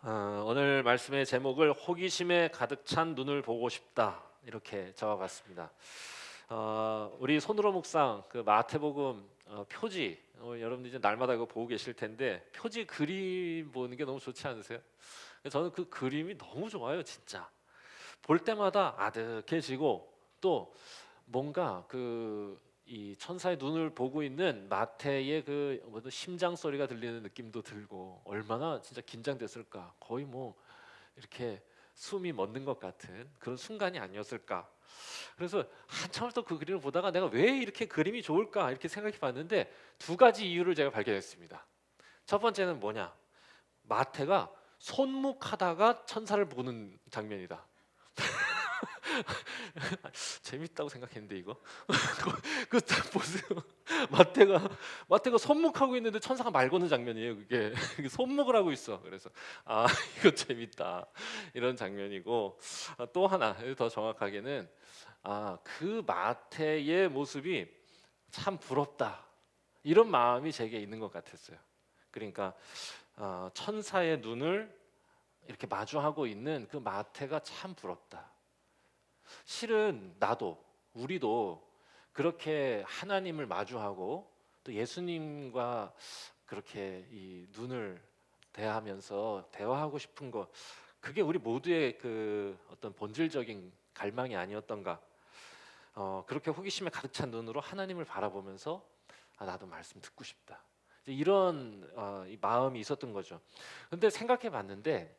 오늘 말씀의 제목을 호기심에 가득 찬 눈을 보고 싶다 이렇게 적어봤습니다. 우리 손으로 묵상 그 마태복음 표지 여러분들 이제 날마다 이거 보고 계실 텐데 표지 그림 보는 게 너무 좋지 않으세요? 저는 그 그림이 너무 좋아요, 진짜. 볼 때마다 아득해지고 또 뭔가 이 천사의 눈을 보고 있는 마태의 그 심장 소리가 들리는 느낌도 들고 얼마나 진짜 긴장됐을까. 거의 뭐 이렇게 숨이 멎는 것 같은 그런 순간이 아니었을까. 그래서 한참을 또 그 그림을 보다가 내가 왜 이렇게 그림이 좋을까 이렇게 생각해 봤는데 두 가지 이유를 제가 발견했습니다. 첫 번째는 뭐냐? 마태가 손목하다가 천사를 보는 장면이다. 재밌다고 생각했는데 이거 그딱 보세요. 마태가 손목하고 있는데 천사가 말 거는 장면이에요. 그게 손목을 하고 있어. 그래서 이거 재밌다 이런 장면이고, 또 하나 더 정확하게는 그 마태의 모습이 참 부럽다 이런 마음이 제게 있는 것 같았어요. 그러니까 천사의 눈을 이렇게 마주하고 있는 그 마태가 참 부럽다. 실은 우리도 그렇게 하나님을 마주하고 또 예수님과 그렇게 이 눈을 대하면서 대화하고 싶은 거, 그게 우리 모두의 그 어떤 본질적인 갈망이 아니었던가. 그렇게 호기심에 가득 찬 눈으로 하나님을 바라보면서 나도 말씀 듣고 싶다, 이제 이런 이 마음이 있었던 거죠. 근데 생각해 봤는데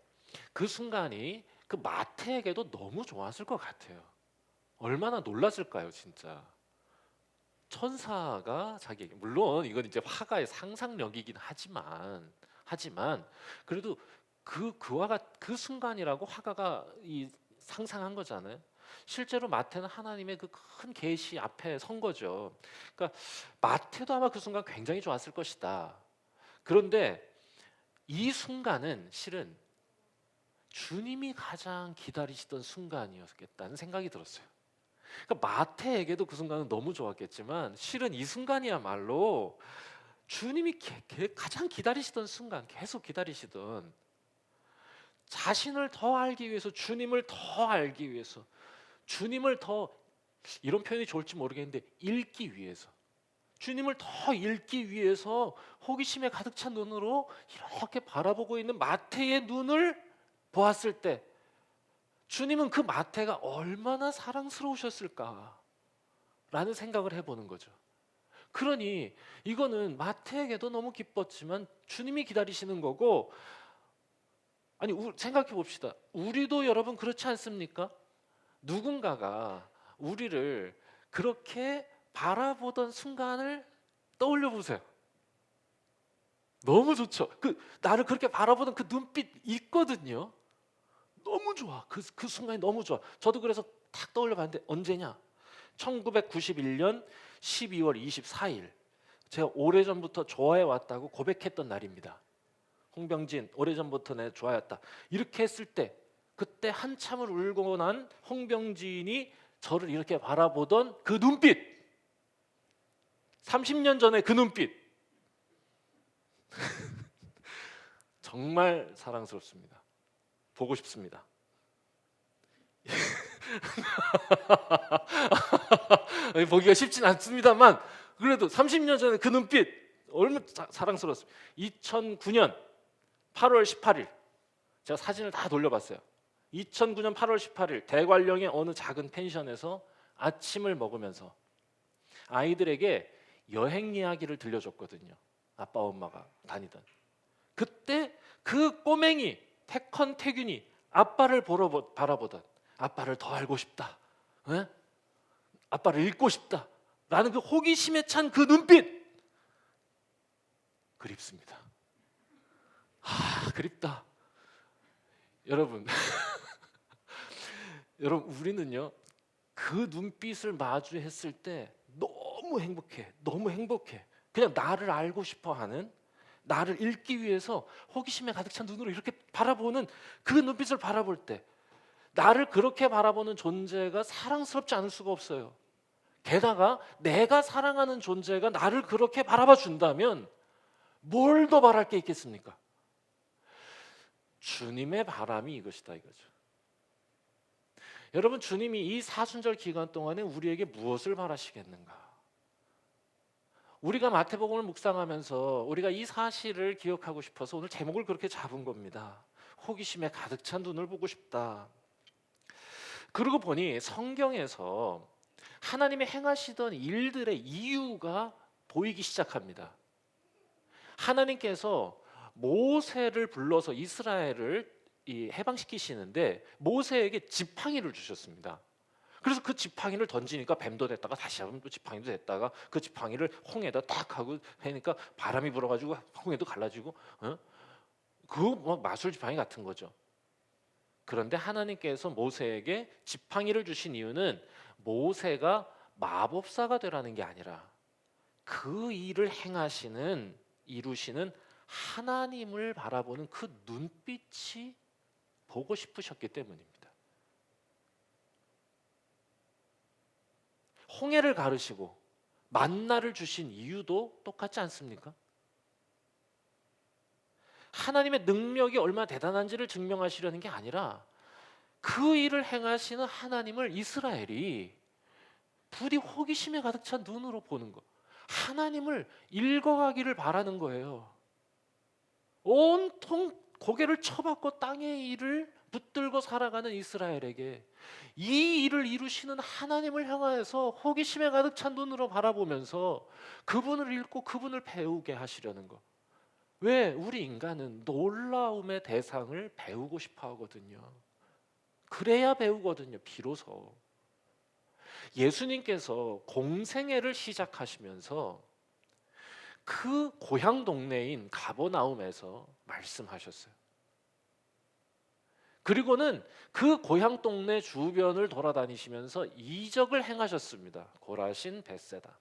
그 순간이 그 마태에게도 너무 좋았을 것 같아요. 얼마나 놀랐을까요, 진짜. 천사가 자기에게, 물론 이건 이제 화가의 상상력이긴 하지만 그래도 그 순간이라고 화가가 이 상상한 거잖아요. 실제로 마태는 하나님의 그 큰 계시 앞에 선 거죠. 그러니까 마태도 아마 그 순간 굉장히 좋았을 것이다. 그런데 이 순간은 실은 주님이 가장 기다리시던 순간이었겠다는 생각이 들었어요. 그러니까 마태에게도 그 순간은 너무 좋았겠지만 실은 이 순간이야말로 주님이 가장 기다리시던 순간, 계속 기다리시던, 자신을 더 알기 위해서, 주님을 더 알기 위해서, 주님을 더, 이런 표현이 좋을지 모르겠는데, 읽기 위해서, 주님을 더 읽기 위해서 호기심에 가득 찬 눈으로 이렇게 바라보고 있는 마태의 눈을 보았을 때 주님은 그 마태가 얼마나 사랑스러우셨을까라는 생각을 해보는 거죠. 그러니 이거는 마태에게도 너무 기뻤지만 주님이 기다리시는 거고, 아니 생각해 봅시다. 우리도 여러분 그렇지 않습니까? 누군가가 우리를 그렇게 바라보던 순간을 떠올려 보세요. 너무 좋죠. 나를 그렇게 바라보던 그 눈빛 있거든요. 너무 좋아. 그 순간이 너무 좋아. 저도 그래서 탁 떠올려 봤는데 언제냐? 1991년 12월 24일. 제가 오래전부터 좋아해 왔다고 고백했던 날입니다. 홍병진, 오래전부터 내 좋아했다. 이렇게 했을 때, 그때 한참을 울고 난 홍병진이 저를 이렇게 바라보던 그 눈빛, 30년 전에 그 눈빛, 정말 사랑스럽습니다. 보고 싶습니다. 보기가 쉽진 않습니다만 그래도 30년 전에 그 눈빛 얼마나 사랑스러웠어요. 2009년 8월 18일 제가 사진을 다 돌려봤어요. 2009년 8월 18일 대관령의 어느 작은 펜션에서 아침을 먹으면서 아이들에게 여행 이야기를 들려줬거든요. 아빠 엄마가 다니던. 그때 그 꼬맹이 태균이 아빠를 바라보던, 아빠를 더 알고 싶다, 에? 아빠를 읽고 싶다 라는 그 호기심에 찬 그 눈빛, 그립습니다. 그립다. 여러분 여러분, 우리는요 그 눈빛을 마주했을 때 너무 행복해. 그냥 나를 알고 싶어하는, 나를 읽기 위해서 호기심에 가득 찬 눈으로 이렇게 바라보는 그 눈빛을 바라볼 때, 나를 그렇게 바라보는 존재가 사랑스럽지 않을 수가 없어요. 게다가 내가 사랑하는 존재가 나를 그렇게 바라봐 준다면 뭘 더 바랄 게 있겠습니까? 주님의 바람이 이것이다 이거죠. 여러분, 주님이 이 사순절 기간 동안에 우리에게 무엇을 바라시겠는가? 우리가 마태복음을 묵상하면서 우리가 이 사실을 기억하고 싶어서 오늘 제목을 그렇게 잡은 겁니다. 호기심에 가득 찬 눈을 보고 싶다. 그러고 보니 성경에서 하나님이 행하시던 일들의 이유가 보이기 시작합니다. 하나님께서 모세를 불러서 이스라엘을 해방시키시는데 모세에게 지팡이를 주셨습니다. 그래서 그 지팡이를 던지니까 뱀도 됐다가 다시 한번 또 지팡이도 됐다가 그 지팡이를 홍에다 딱 하고 하니까 바람이 불어가지고 홍에도 갈라지고, 그거 뭐 마술 지팡이 같은 거죠. 그런데 하나님께서 모세에게 지팡이를 주신 이유는 모세가 마법사가 되라는 게 아니라 그 일을 행하시는 이루시는 하나님을 바라보는 그 눈빛이 보고 싶으셨기 때문입니다. 홍해를 가르시고 만나를 주신 이유도 똑같지 않습니까? 하나님의 능력이 얼마나 대단한지를 증명하시려는 게 아니라 그 일을 행하시는 하나님을 이스라엘이 부디 호기심에 가득 찬 눈으로 보는 것, 하나님을 읽어가기를 바라는 거예요. 온통 고개를 쳐박고 땅의 일을 붙들고 살아가는 이스라엘에게 이 일을 이루시는 하나님을 향하여서 호기심에 가득 찬 눈으로 바라보면서 그분을 읽고 그분을 배우게 하시려는 것. 왜? 우리 인간은 놀라움의 대상을 배우고 싶어 하거든요. 그래야 배우거든요. 비로소. 예수님께서 공생애를 시작하시면서 그 고향 동네인 가버나움에서 말씀하셨어요. 그리고는 그 고향 동네 주변을 돌아다니시면서 이적을 행하셨습니다. 고라신, 벳세다.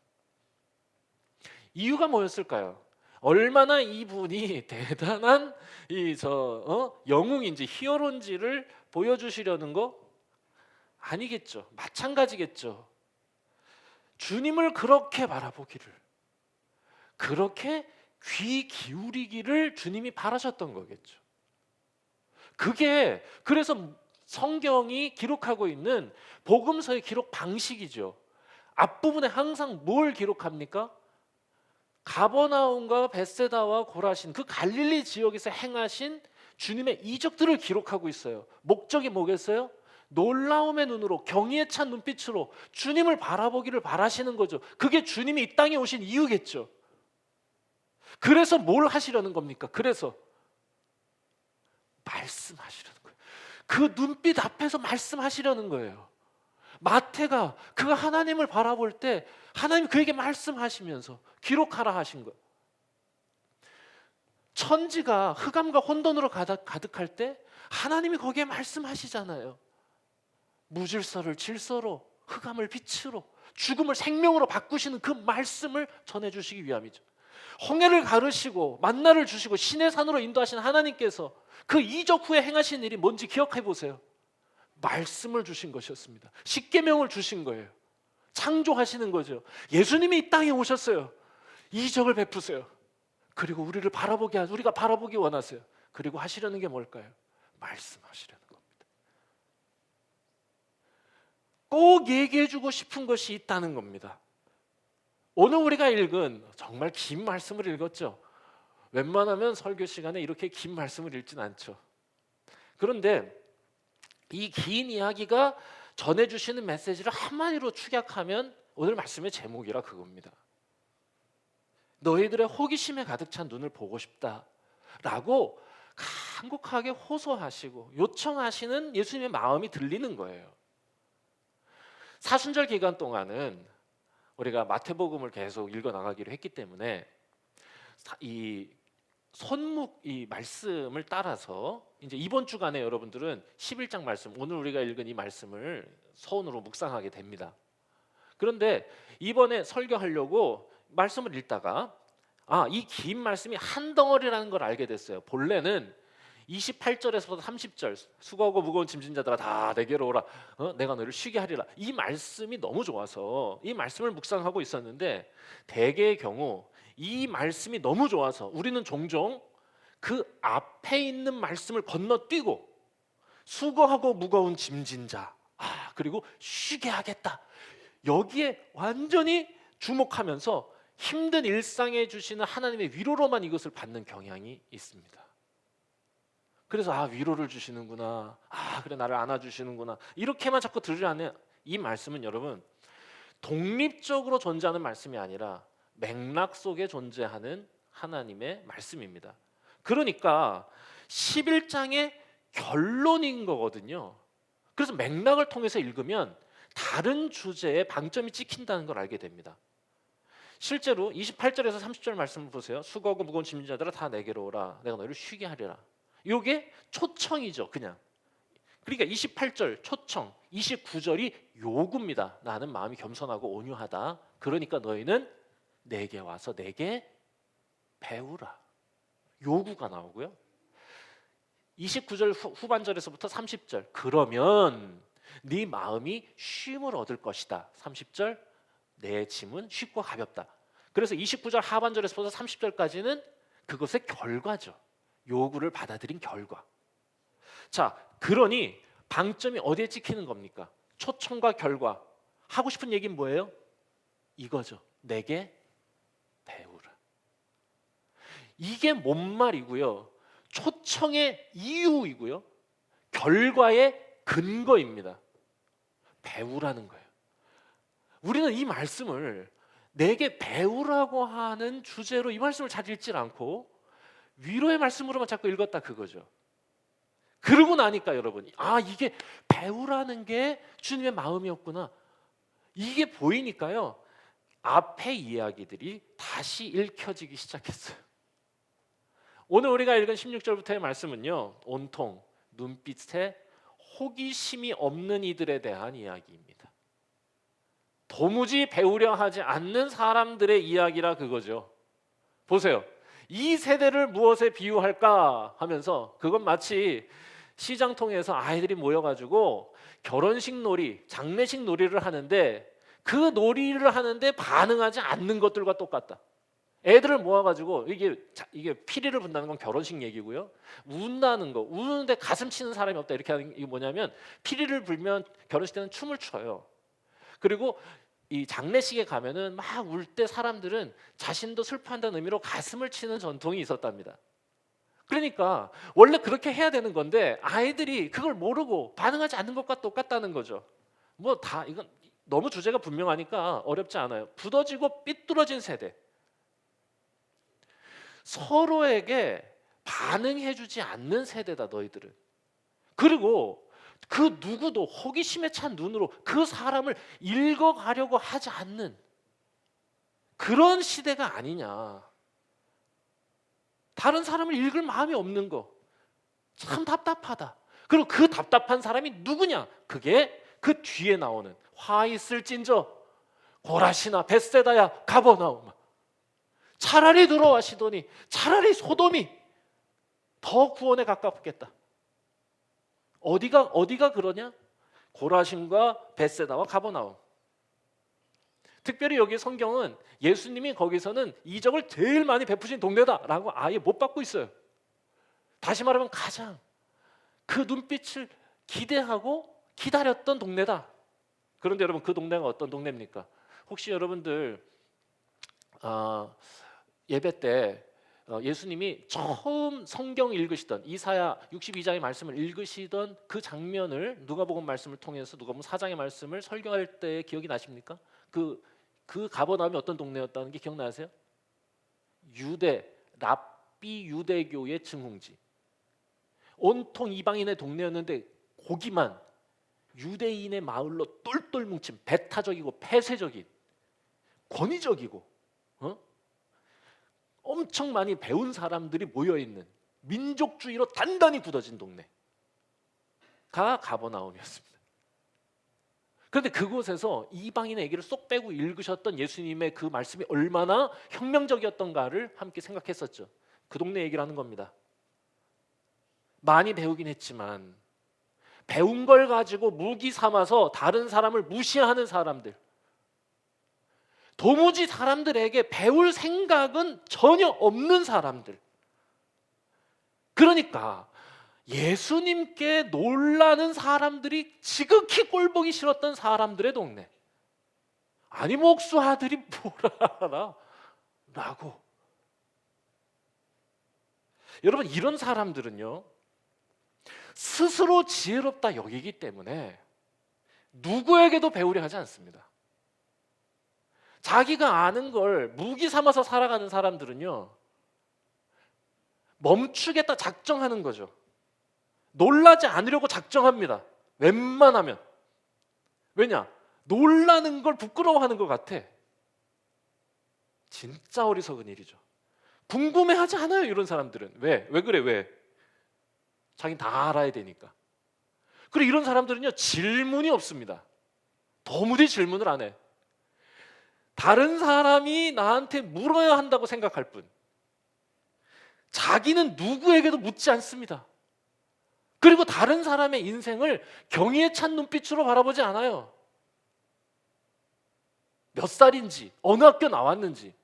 이유가 뭐였을까요? 얼마나 이분이 대단한 영웅인지 히어로인지를 보여주시려는 거 아니겠죠. 마찬가지겠죠. 주님을 그렇게 바라보기를, 그렇게 귀 기울이기를 주님이 바라셨던 거겠죠. 그게 그래서 성경이 기록하고 있는 복음서의 기록 방식이죠. 앞부분에 항상 뭘 기록합니까? 가버나움과 벳세다와 고라신, 그 갈릴리 지역에서 행하신 주님의 이적들을 기록하고 있어요. 목적이 뭐겠어요? 놀라움의 눈으로, 경의에 찬 눈빛으로 주님을 바라보기를 바라시는 거죠. 그게 주님이 이 땅에 오신 이유겠죠. 그래서 뭘 하시려는 겁니까? 그래서 말씀하시려는 거예요. 그 눈빛 앞에서 말씀하시려는 거예요. 마태가 그 하나님을 바라볼 때 하나님 그에게 말씀하시면서 기록하라 하신 거예요. 천지가 흑암과 혼돈으로 가득할 때 하나님이 거기에 말씀하시잖아요. 무질서를 질서로, 흑암을 빛으로, 죽음을 생명으로 바꾸시는 그 말씀을 전해주시기 위함이죠. 홍해를 가르시고 만나를 주시고 신의 산으로 인도하신 하나님께서 그 이적 후에 행하신 일이 뭔지 기억해 보세요. 말씀을 주신 것이었습니다. 십계명을 주신 거예요. 창조하시는 거죠. 예수님이 이 땅에 오셨어요. 이적을 베푸세요. 그리고 우리가 바라보기 원하세요. 그리고 하시려는 게 뭘까요? 말씀하시려는 겁니다. 꼭 얘기해 주고 싶은 것이 있다는 겁니다. 오늘 우리가 읽은 정말 긴 말씀을 읽었죠. 웬만하면 설교 시간에 이렇게 긴 말씀을 읽진 않죠. 그런데 이 긴 이야기가 전해주시는 메시지를 한마디로 축약하면 오늘 말씀의 제목이라 그겁니다. 너희들의 호기심에 가득 찬 눈을 보고 싶다라고 간곡하게 호소하시고 요청하시는 예수님의 마음이 들리는 거예요. 사순절 기간 동안은 우리가 마태복음을 계속 읽어나가기로 했기 때문에 이 말씀을 따라서 이제 이번 주간에 여러분들은 11장 말씀, 오늘 우리가 읽은 이 말씀을 서론으로 묵상하게 됩니다. 그런데 이번에 설교하려고 말씀을 읽다가 이 긴 말씀이 한 덩어리라는 걸 알게 됐어요. 본래는 28절에서부터 30절 수고하고 무거운 짐진 자들아 다 내게로 오라, 내가 너를 쉬게 하리라. 이 말씀이 너무 좋아서 이 말씀을 묵상하고 있었는데 대개의 경우 이 말씀이 너무 좋아서 우리는 종종 그 앞에 있는 말씀을 건너뛰고 수고하고 무거운 짐진 자, 그리고 쉬게 하겠다. 여기에 완전히 주목하면서 힘든 일상에 주시는 하나님의 위로로만 이것을 받는 경향이 있습니다. 그래서 위로를 주시는구나, 그래 나를 안아주시는구나, 이렇게만 자꾸 들으려는 이 말씀은 여러분 독립적으로 존재하는 말씀이 아니라 맥락 속에 존재하는 하나님의 말씀입니다. 그러니까 11장의 결론인 거거든요. 그래서 맥락을 통해서 읽으면 다른 주제에 방점이 찍힌다는 걸 알게 됩니다. 실제로 28절에서 30절 말씀을 보세요. 수고하고 무거운 짐진 자들아 다 내게로 오라, 내가 너희를 쉬게 하리라. 이게 초청이죠, 그냥. 그러니까 28절 초청, 29절이 요구입니다. 나는 마음이 겸손하고 온유하다. 그러니까 너희는 내게 와서 내게 배우라. 요구가 나오고요. 29절 후반절에서부터 30절, 그러면 네 마음이 쉼을 얻을 것이다. 30절, 내 짐은 쉽고 가볍다. 그래서 29절 하반절에서부터 30절까지는 그것의 결과죠. 요구를 받아들인 결과. 자, 그러니 방점이 어디에 찍히는 겁니까? 초청과 결과. 하고 싶은 얘기는 뭐예요? 이거죠. 내게 배우라. 이게 뭔 말이고요? 초청의 이유이고요, 결과의 근거입니다. 배우라는 거예요. 우리는 이 말씀을 내게 배우라고 하는 주제로 이 말씀을 잘 읽질 않고 위로의 말씀으로만 자꾸 읽었다 그거죠. 그러고 나니까 여러분, 이게 배우라는 게 주님의 마음이었구나, 이게 보이니까요, 앞의 이야기들이 다시 읽혀지기 시작했어요. 오늘 우리가 읽은 16절부터의 말씀은요, 온통 눈빛에 호기심이 없는 이들에 대한 이야기입니다. 도무지 배우려 하지 않는 사람들의 이야기라 그거죠. 보세요. 이 세대를 무엇에 비유할까 하면서 그건 마치 시장통에서 아이들이 모여가지고 결혼식 놀이, 장례식 놀이를 하는데 그 놀이를 하는데 반응하지 않는 것들과 똑같다. 애들을 모아가지고 이게 피리를 분다는 건 결혼식 얘기고요. 운다는 거, 우는데 가슴 치는 사람이 없다, 이렇게 하는 게 뭐냐면 피리를 불면 결혼식 때는 춤을 춰요. 그리고 이 장례식에 가면은 막 울 때 사람들은 자신도 슬퍼한다는 의미로 가슴을 치는 전통이 있었답니다. 그러니까 원래 그렇게 해야 되는 건데 아이들이 그걸 모르고 반응하지 않는 것과 똑같다는 거죠. 이건 너무 주제가 분명하니까 어렵지 않아요. 굳어지고 삐뚤어진 세대. 서로에게 반응해주지 않는 세대다 너희들은. 그리고 그 누구도 호기심에 찬 눈으로 그 사람을 읽어가려고 하지 않는 그런 시대가 아니냐. 다른 사람을 읽을 마음이 없는 거 참 답답하다. 그리고 그 답답한 사람이 누구냐? 그게 그 뒤에 나오는 화 있을진저 고라시나 벳세다야 가버나움. 차라리 들어와 시도니, 차라리 소돔이 더 구원에 가깝겠다. 어디가 그러냐? 고라신과 벳세다와 가버나움. 특별히 여기 성경은 예수님이 거기서는 이적을 제일 많이 베푸신 동네다라고 아예 못 받고 있어요. 다시 말하면 가장 그 눈빛을 기대하고 기다렸던 동네다. 그런데 여러분, 그 동네가 어떤 동네입니까? 혹시 여러분들 예배 때 예수님이 처음 성경 읽으시던 이사야 62장의 말씀을 읽으시던 그 장면을 누가복음 말씀을 통해서 누가복음 4장의 말씀을 설교할 때 기억이 나십니까? 그 가버나움이 어떤 동네였다는 게 기억나세요? 랍비 유대교의 증흥지. 온통 이방인의 동네였는데 거기만 유대인의 마을로 똘똘 뭉친 배타적이고 폐쇄적인 권위적이고 엄청 많이 배운 사람들이 모여있는 민족주의로 단단히 굳어진 동네가 가버나움이었습니다. 그런데 그곳에서 이방인의 얘기를 쏙 빼고 읽으셨던 예수님의 그 말씀이 얼마나 혁명적이었던가를 함께 생각했었죠. 그 동네 얘기를 하는 겁니다. 많이 배우긴 했지만 배운 걸 가지고 무기 삼아서 다른 사람을 무시하는 사람들, 도무지 사람들에게 배울 생각은 전혀 없는 사람들, 그러니까 예수님께 놀라는 사람들이 지극히 꼴보기 싫었던 사람들의 동네. 아니 목수 아들이 뭐라 라고. 여러분, 이런 사람들은요, 스스로 지혜롭다 여기기 때문에 누구에게도 배우려 하지 않습니다. 자기가 아는 걸 무기 삼아서 살아가는 사람들은요, 멈추겠다 작정하는 거죠. 놀라지 않으려고 작정합니다. 웬만하면. 왜냐? 놀라는 걸 부끄러워하는 것 같아. 진짜 어리석은 일이죠. 궁금해하지 않아요, 이런 사람들은. 왜? 왜 그래? 왜? 자긴 다 알아야 되니까. 그리고 이런 사람들은요, 질문이 없습니다. 도무지 질문을 안 해. 다른 사람이 나한테 물어야 한다고 생각할 뿐, 자기는 누구에게도 묻지 않습니다. 그리고 다른 사람의 인생을 경의에 찬 눈빛으로 바라보지 않아요. 몇 살인지, 어느 학교 나왔는지,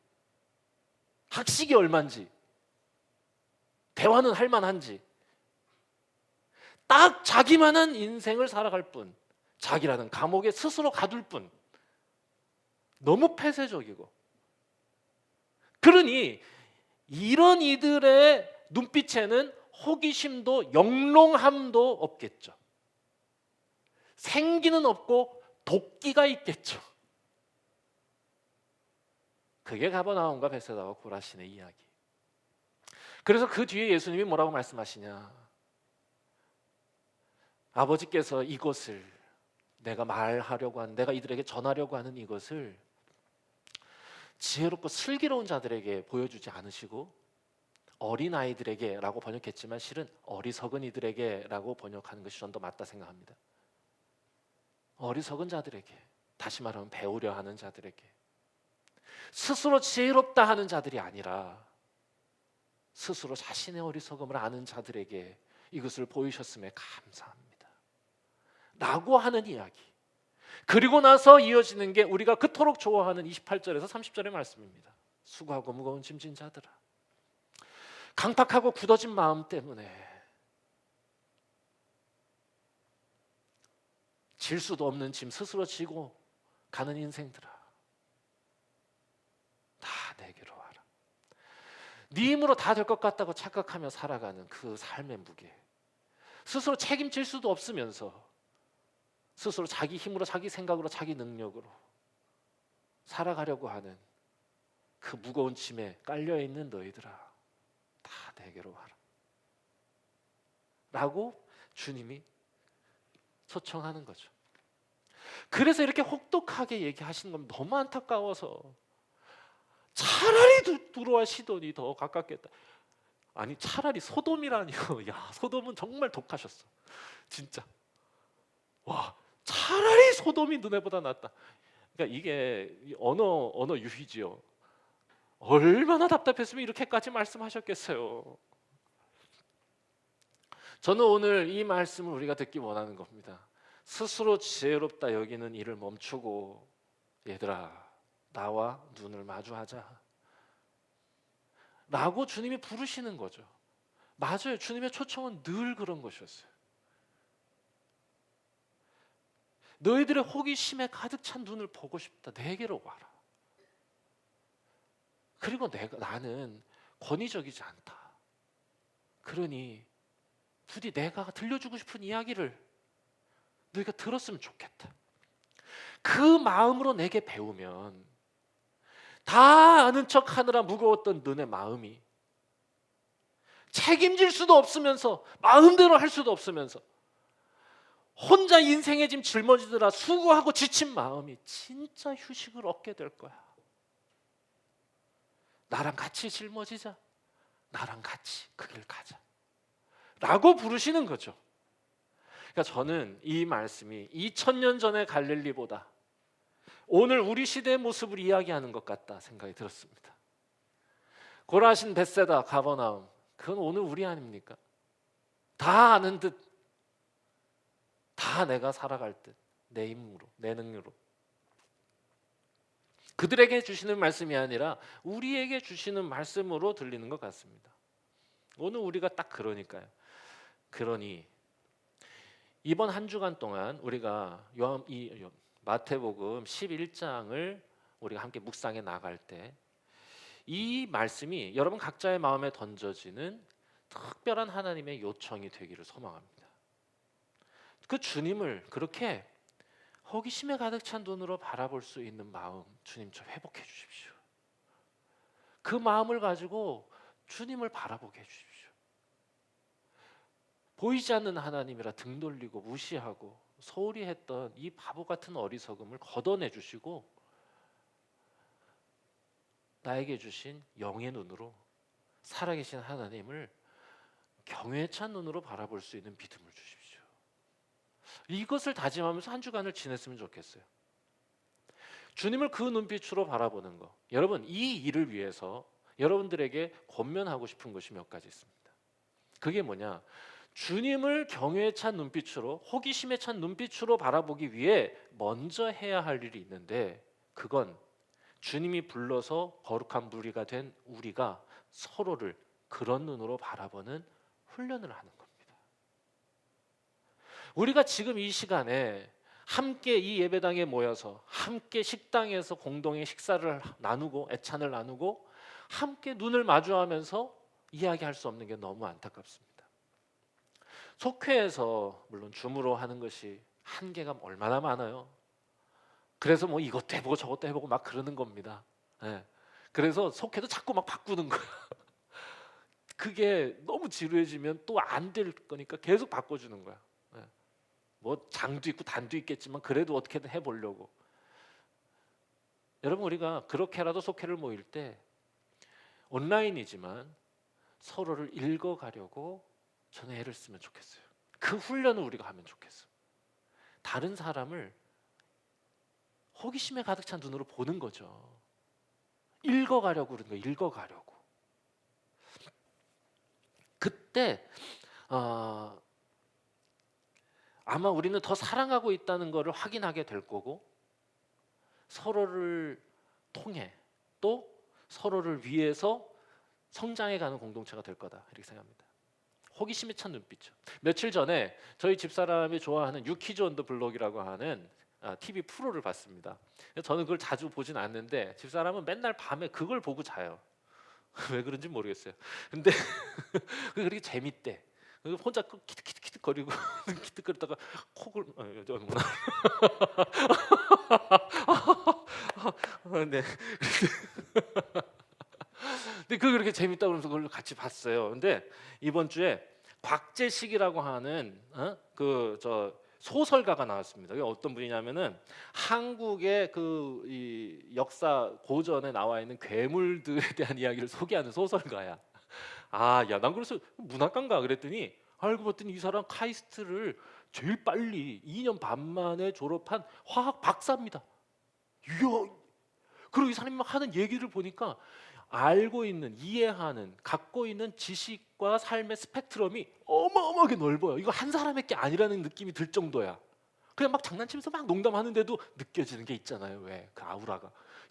학식이 얼마인지, 대화는 할 만한지, 딱 자기만한 인생을 살아갈 뿐, 자기라는 감옥에 스스로 가둘 뿐. 너무 폐쇄적이고. 그러니 이런 이들의 눈빛에는 호기심도 영롱함도 없겠죠. 생기는 없고 도끼가 있겠죠. 그게 가버나움과 벳세다와 고라신의 이야기. 그래서 그 뒤에 예수님이 뭐라고 말씀하시냐? 아버지께서 이것을, 내가 말하려고 하는, 내가 이들에게 전하려고 하는 이것을 지혜롭고 슬기로운 자들에게 보여주지 않으시고 어린아이들에게 라고 번역했지만 실은 어리석은 이들에게 라고 번역하는 것이 전 더 맞다 생각합니다. 어리석은 자들에게, 다시 말하면 배우려 하는 자들에게, 스스로 지혜롭다 하는 자들이 아니라 스스로 자신의 어리석음을 아는 자들에게 이것을 보이셨음에 감사합니다 라고 하는 이야기. 그리고 나서 이어지는 게 우리가 그토록 좋아하는 28절에서 30절의 말씀입니다. 수고하고 무거운 짐진 자들아, 강팍하고 굳어진 마음 때문에 질 수도 없는 짐 스스로 지고 가는 인생들아, 다 내게로 와라. 네 힘으로 다 될 것 같다고 착각하며 살아가는 그 삶의 무게, 스스로 책임질 수도 없으면서 스스로 자기 힘으로, 자기 생각으로, 자기 능력으로 살아가려고 하는 그 무거운 짐에 깔려있는 너희들아, 다 내게로 와라 라고 주님이 초청하는 거죠. 그래서 이렇게 혹독하게 얘기하시는 건 너무 안타까워서 차라리 들어와시더니 더 가깝겠다. 아니, 차라리 소돔이라니요. 야, 소돔은 정말 독하셨어, 진짜. 와, 차라리 소돔이 너네보다 낫다. 그러니까 이게 언어 유희지요. 얼마나 답답했으면 이렇게까지 말씀하셨겠어요. 저는 오늘 이 말씀을 우리가 듣기 원하는 겁니다. 스스로 지혜롭다 여기는 일을 멈추고, 얘들아, 나와 눈을 마주하자 라고 주님이 부르시는 거죠. 맞아요. 주님의 초청은 늘 그런 것이었어요. 너희들의 호기심에 가득 찬 눈을 보고 싶다. 내게로 와라. 그리고 나는 권위적이지 않다. 그러니 부디 내가 들려주고 싶은 이야기를 너희가 들었으면 좋겠다. 그 마음으로 내게 배우면 다 아는 척 하느라 무거웠던 너네 마음이, 책임질 수도 없으면서 마음대로 할 수도 없으면서 혼자 인생의 짐 짊어지느라 수고하고 지친 마음이 진짜 휴식을 얻게 될 거야. 나랑 같이 짊어지자, 나랑 같이 그 길 가자 라고 부르시는 거죠. 그러니까 저는 이 말씀이 2000년 전의 갈릴리보다 오늘 우리 시대의 모습을 이야기하는 것 같다 생각이 들었습니다. 고라신, 벳세다, 가버나움, 그건 오늘 우리 아닙니까? 다 아는 듯, 다 내가 살아갈 듯, 내 힘으로, 내 능력으로. 그들에게 주시는 말씀이 아니라 우리에게 주시는 말씀으로 들리는 것 같습니다. 오늘 우리가 딱 그러니까요. 그러니 이번 한 주간 동안 우리가 마태복음 11장을 우리가 함께 묵상해 나갈 때 이 말씀이 여러분 각자의 마음에 던져지는 특별한 하나님의 요청이 되기를 소망합니다. 그 주님을 그렇게 호기심에 가득 찬 눈으로 바라볼 수 있는 마음, 주님 좀 회복해 주십시오. 그 마음을 가지고 주님을 바라보게 해주십시오. 보이지 않는 하나님이라 등 돌리고 무시하고 소홀히 했던 이 바보 같은 어리석음을 걷어내 주시고 나에게 주신 영의 눈으로 살아계신 하나님을 경외에 찬 눈으로 바라볼 수 있는 믿음을 주십시오. 이것을 다짐하면서 한 주간을 지냈으면 좋겠어요. 주님을 그 눈빛으로 바라보는 것. 여러분, 이 일을 위해서 여러분들에게 권면하고 싶은 것이 몇 가지 있습니다. 그게 뭐냐? 주님을 경외에 찬 눈빛으로, 호기심에 찬 눈빛으로 바라보기 위해 먼저 해야 할 일이 있는데, 그건 주님이 불러서 거룩한 무리가 된 우리가 서로를 그런 눈으로 바라보는 훈련을 하는 겁니다. 우리가 지금 이 시간에 함께 이 예배당에 모여서 함께 식당에서 공동의 식사를 나누고 애찬을 나누고 함께 눈을 마주하면서 이야기할 수 없는 게 너무 안타깝습니다. 속회에서 물론 줌으로 하는 것이 한계가 얼마나 많아요. 그래서 뭐 이것도 해보고 저것도 해보고 막 그러는 겁니다. 네. 그래서 속회도 자꾸 막 바꾸는 거야. 그게 너무 지루해지면 또 안 될 거니까 계속 바꿔주는 거야. 네. 뭐 장도 있고 단도 있겠지만 그래도 어떻게든 해보려고. 여러분, 우리가 그렇게라도 속회를 모일 때 온라인이지만 서로를 읽어가려고 저는 애를 쓰면 좋겠어요. 그 훈련을 우리가 하면 좋겠어요. 다른 사람을 호기심에 가득 찬 눈으로 보는 거죠. 읽어가려고 그러는 거예요. 읽어가려고. 그때 아마 우리는 더 사랑하고 있다는 것을 확인하게 될 거고, 서로를 통해 또 서로를 위해서 성장해가는 공동체가 될 거다, 이렇게 생각합니다. 호기심에 찬 눈빛이죠. 며칠 전에 저희 집사람이 좋아하는 유키즈 온 더 블록이라고 하는 TV 프로를 봤습니다. 저는 그걸 자주 보진 않는데 집사람은 맨날 밤에 그걸 보고 자요. 왜 그런지 모르겠어요. 근데 그게 그렇게 재밌대. 혼자 키득키득키득 거리고 키득거리다가 콕을 네. 근데 그게 그렇게 재밌다고 그러면서 그걸 같이 봤어요. 근데 이번 주에 곽재식이라고 하는 소설가가 나왔습니다. 이게 어떤 분이냐면은 한국의 이 역사 고전에 나와 있는 괴물들에 대한 이야기를 소개하는 소설가야. 야, 난 그래서 문학관가 그랬더니 알고 봤더니 이 사람 카이스트를 제일 빨리 2년 반 만에 졸업한 화학 박사입니다. 이야, 그리고 이 사람이 막 하는 얘기를 보니까 알고 있는, 이해하는, 갖고 있는 지식과 삶의 스펙트럼이 어마어마하게 넓어요. 이거 한 사람의 게 아니라는 느낌이 들 정도야. 그냥 막 장난치면서 막 농담하는데도 느껴지는 게 있잖아요. 왜? 그 아우라가.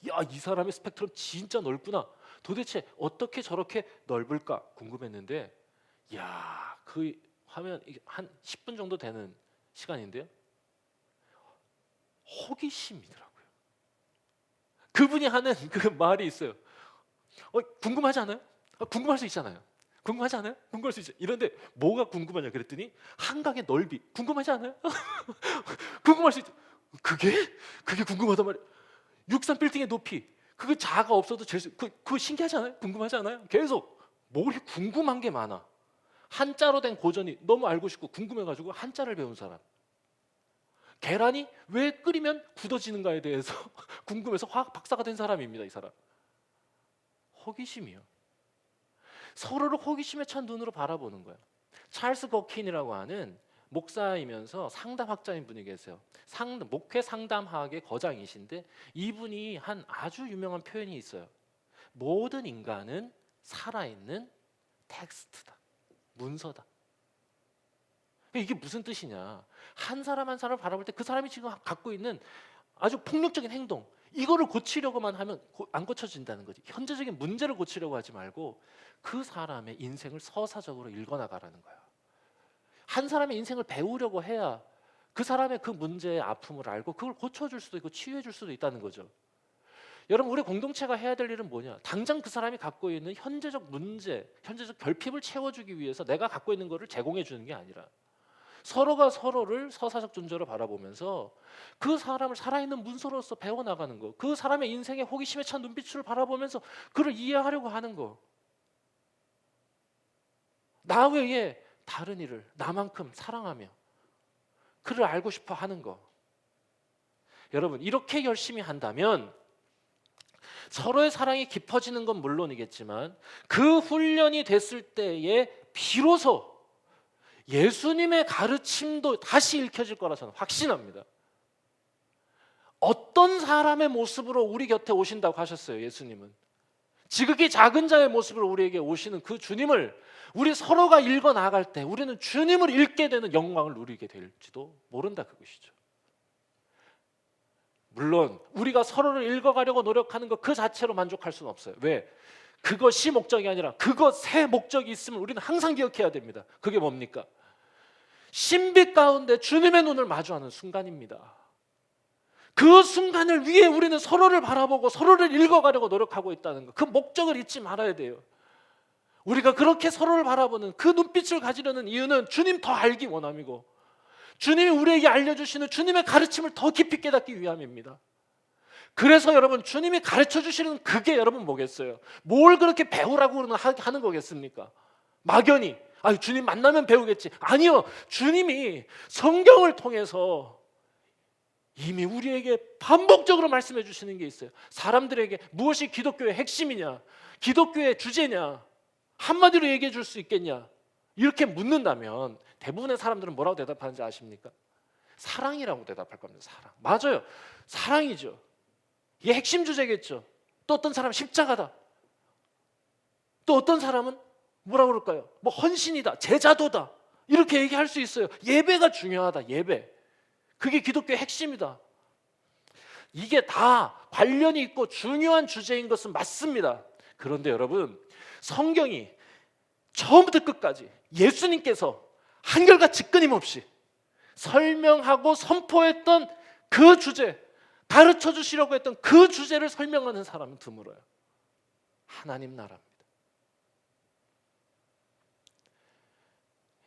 야, 이 사람의 스펙트럼 진짜 넓구나. 도대체 어떻게 저렇게 넓을까 궁금했는데, 야, 그 화면 한 10분 정도 되는 시간인데요. 호기심이더라고요. 그분이 하는 그 말이 있어요. 궁금하지 않아요? 궁금할 수 있잖아요. 궁금하지 않아요? 궁금할 수 있어요. 이런데 뭐가 궁금하냐 그랬더니 한강의 넓이 궁금하지 않아요? 궁금할 수 있죠. 그게 궁금하단 말이에요. 63 빌딩의 높이, 그게 자가 없어도 그거 신기하지 않아요? 궁금하지 않아요? 계속 뭘 궁금한 게 많아. 한자로 된 고전이 너무 알고 싶고 궁금해가지고 한자를 배운 사람. 계란이 왜 끓이면 굳어지는가에 대해서 궁금해서 화학 박사가 된 사람입니다. 이 사람. 호기심이요. 서로를 호기심에 찬 눈으로 바라보는 거예요. 찰스 거킨이라고 하는 목사이면서 상담학자인 분이 계세요. 목회 상담학의 거장이신데 이분이 한 아주 유명한 표현이 있어요. 모든 인간은 살아있는 텍스트다. 문서다. 이게 무슨 뜻이냐? 한 사람 한 사람을 바라볼 때 그 사람이 지금 갖고 있는 아주 폭력적인 행동, 이거를 고치려고만 하면 안 고쳐진다는 거지. 현재적인 문제를 고치려고 하지 말고 그 사람의 인생을 서사적으로 읽어나가라는 거야. 한 사람의 인생을 배우려고 해야 그 사람의 그 문제의 아픔을 알고 그걸 고쳐줄 수도 있고 치유해줄 수도 있다는 거죠. 여러분, 우리 공동체가 해야 될 일은 뭐냐? 당장 그 사람이 갖고 있는 현재적 문제, 현재적 결핍을 채워주기 위해서 내가 갖고 있는 것을 제공해 주는 게 아니라 서로가 서로를 서사적 존재로 바라보면서 그 사람을 살아있는 문서로서 배워나가는 거, 그 사람의 인생의 호기심에 찬 눈빛을 바라보면서 그를 이해하려고 하는 거, 나 외에 다른 이를 나만큼 사랑하며 그를 알고 싶어 하는 거. 여러분, 이렇게 열심히 한다면 서로의 사랑이 깊어지는 건 물론이겠지만 그 훈련이 됐을 때에 비로소 예수님의 가르침도 다시 읽혀질 거라 저는 확신합니다. 어떤 사람의 모습으로 우리 곁에 오신다고 하셨어요, 예수님은? 지극히 작은 자의 모습으로 우리에게 오시는 그 주님을 우리 서로가 읽어 나갈 때 우리는 주님을 읽게 되는 영광을 누리게 될지도 모른다, 그것이죠. 물론 우리가 서로를 읽어가려고 노력하는 것 그 자체로 만족할 수는 없어요. 왜? 그것이 목적이 아니라 그것의 목적이 있음을 우리는 항상 기억해야 됩니다. 그게 뭡니까? 신비 가운데 주님의 눈을 마주하는 순간입니다. 그 순간을 위해 우리는 서로를 바라보고 서로를 읽어가려고 노력하고 있다는 것, 그 목적을 잊지 말아야 돼요. 우리가 그렇게 서로를 바라보는 그 눈빛을 가지려는 이유는 주님 더 알기 원함이고 주님이 우리에게 알려주시는 주님의 가르침을 더 깊이 깨닫기 위함입니다. 그래서 여러분, 주님이 가르쳐 주시는 그게 여러분 뭐겠어요? 뭘 그렇게 배우라고 하는 거겠습니까? 막연히 주님 만나면 배우겠지. 아니요, 주님이 성경을 통해서 이미 우리에게 반복적으로 말씀해 주시는 게 있어요. 사람들에게 무엇이 기독교의 핵심이냐, 기독교의 주제냐, 한마디로 얘기해 줄 수 있겠냐, 이렇게 묻는다면 대부분의 사람들은 뭐라고 대답하는지 아십니까? 사랑이라고 대답할 겁니다. 사랑. 맞아요, 사랑이죠. 이게 핵심 주제겠죠. 또 어떤 사람은 십자가다, 또 어떤 사람은 뭐라고 그럴까요? 뭐 헌신이다, 제자도다, 이렇게 얘기할 수 있어요. 예배가 중요하다, 예배. 그게 기독교의 핵심이다. 이게 다 관련이 있고 중요한 주제인 것은 맞습니다. 그런데 여러분, 성경이 처음부터 끝까지 예수님께서 한결같이 끊임없이 설명하고 선포했던 그 주제, 가르쳐 주시려고 했던 그 주제를 설명하는 사람은 드물어요. 하나님 나라입니다.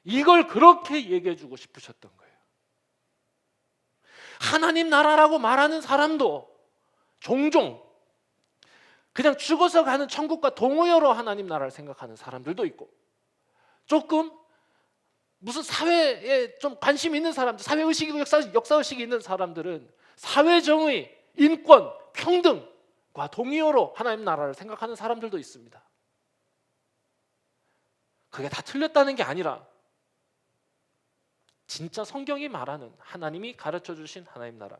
이걸 그렇게 얘기해 주고 싶으셨던 거예요. 하나님 나라라고 말하는 사람도 종종 그냥 죽어서 가는 천국과 동의어로 하나님 나라를 생각하는 사람들도 있고, 조금 무슨 사회에 좀 관심 있는 사람들, 사회의식이고 역사의식이 있는 사람들은 사회정의, 인권, 평등과 동의어로 하나님 나라를 생각하는 사람들도 있습니다. 그게 다 틀렸다는 게 아니라 진짜 성경이 말하는 하나님이 가르쳐 주신 하나님 나라,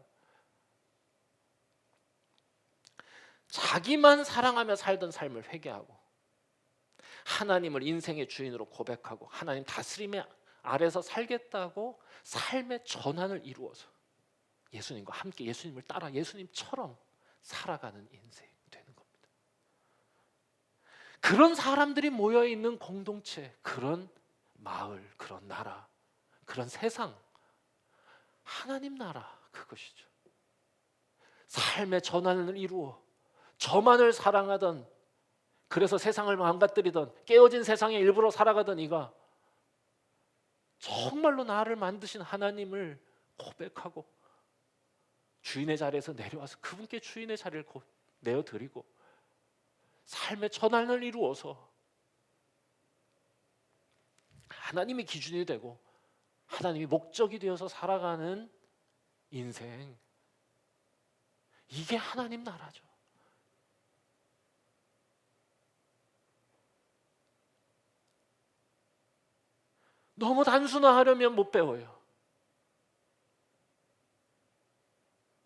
자기만 사랑하며 살던 삶을 회개하고 하나님을 인생의 주인으로 고백하고 하나님 다스림의 아래서 살겠다고 삶의 전환을 이루어서 예수님과 함께 예수님을 따라 예수님처럼 살아가는 인생이 되는 겁니다. 그런 사람들이 모여있는 공동체, 그런 마을, 그런 나라, 그런 세상, 하나님 나라, 그것이죠. 삶의 전환을 이루어 저만을 사랑하던, 그래서 세상을 망가뜨리던, 깨어진 세상의 일부로 살아가던 이가 정말로 나를 만드신 하나님을 고백하고 주인의 자리에서 내려와서 그분께 주인의 자리를 내어드리고 삶의 전환을 이루어서 하나님이 기준이 되고 하나님이 목적이 되어서 살아가는 인생, 이게 하나님 나라죠. 너무 단순화하려면 못 배워요.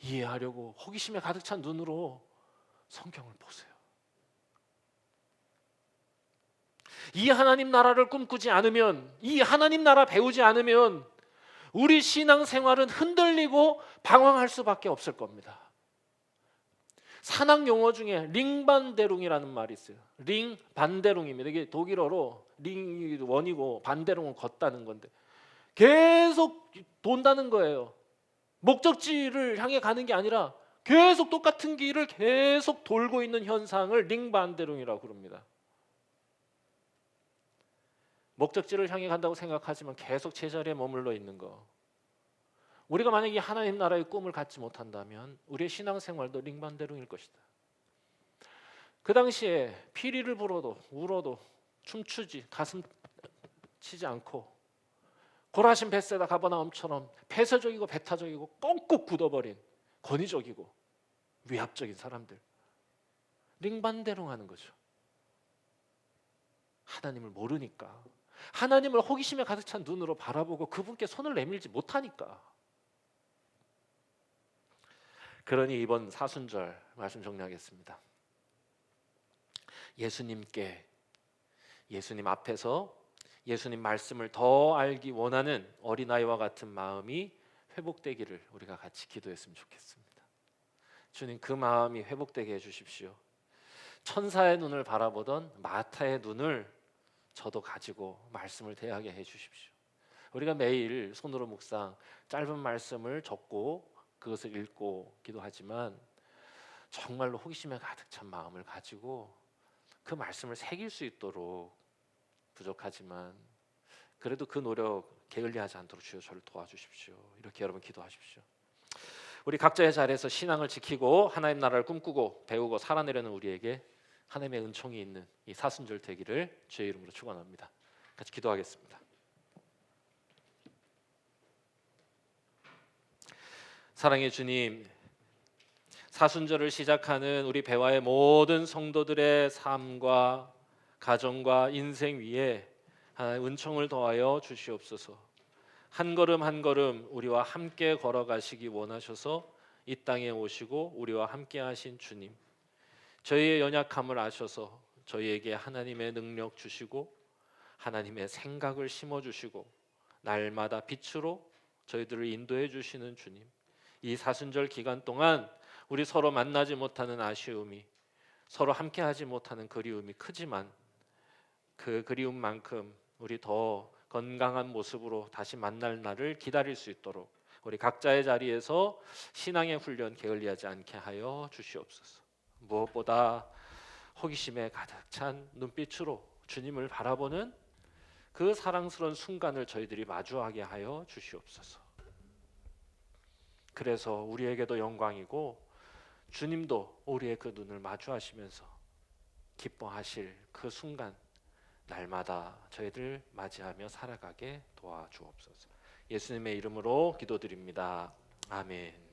이해하려고 호기심에 가득 찬 눈으로 성경을 보세요. 이 하나님 나라를 꿈꾸지 않으면, 이 하나님 나라 배우지 않으면 우리 신앙생활은 흔들리고 방황할 수밖에 없을 겁니다. 산악 용어 중에 링반데룽이라는 말이 있어요. 링반데룽입니다. 이게 독일어로 링이 원이고 반데룽은 걷다는 건데 계속 돈다는 거예요. 목적지를 향해 가는 게 아니라 계속 똑같은 길을 계속 돌고 있는 현상을 링반데룽이라고 부릅니다. 목적지를 향해 간다고 생각하지만 계속 제자리에 머물러 있는 거. 우리가 만약에 하나님 나라의 꿈을 갖지 못한다면 우리의 신앙생활도 링반데룽일 것이다. 그 당시에 피리를 불어도 울어도 춤추지 가슴 치지 않고 고라신 벳세다 가버나움처럼 폐쇄적이고 배타적이고 꽁꽁 굳어버린 권위적이고 위압적인 사람들, 링반데룽 하는 거죠. 하나님을 모르니까, 하나님을 호기심에 가득 찬 눈으로 바라보고 그분께 손을 내밀지 못하니까. 그러니 이번 사순절 말씀 정리하겠습니다. 예수님 앞에서 예수님 말씀을 더 알기 원하는 어린아이와 같은 마음이 회복되기를 우리가 같이 기도했으면 좋겠습니다. 주님, 그 마음이 회복되게 해주십시오. 천사의 눈을 바라보던 마타의 눈을 저도 가지고 말씀을 대하게 해주십시오. 우리가 매일 손으로 묵상, 짧은 말씀을 적고 그것을 읽고 기도하지만 정말로 호기심에 가득 찬 마음을 가지고 그 말씀을 새길 수 있도록, 부족하지만 그래도 그 노력 게을리하지 않도록 주여 저를 도와주십시오. 이렇게 여러분 기도하십시오. 우리 각자의 자리에서 신앙을 지키고 하나님 나라를 꿈꾸고 배우고 살아내려는 우리에게 하나님의 은총이 있는 이 사순절 되기를 주의 이름으로 축원합니다. 같이 기도하겠습니다. 사랑의 주님, 사순절을 시작하는 우리 배화의 모든 성도들의 삶과 가정과 인생 위에 하나님 은총을 더하여 주시옵소서. 한 걸음 한 걸음 우리와 함께 걸어가시기 원하셔서 이 땅에 오시고 우리와 함께 하신 주님, 저희의 연약함을 아셔서 저희에게 하나님의 능력 주시고 하나님의 생각을 심어주시고 날마다 빛으로 저희들을 인도해 주시는 주님, 이 사순절 기간 동안 우리 서로 만나지 못하는 아쉬움이, 서로 함께하지 못하는 그리움이 크지만 그 그리움만큼 우리 더 건강한 모습으로 다시 만날 날을 기다릴 수 있도록 우리 각자의 자리에서 신앙의 훈련 게을리하지 않게 하여 주시옵소서. 무엇보다 호기심에 가득 찬 눈빛으로 주님을 바라보는 그 사랑스러운 순간을 저희들이 마주하게 하여 주시옵소서. 그래서 우리에게도 영광이고 주님도 우리의 그 눈을 마주하시면서 기뻐하실 그 순간 날마다 저희들 맞이하며 살아가게 도와주옵소서. 예수님의 이름으로 기도드립니다. 아멘.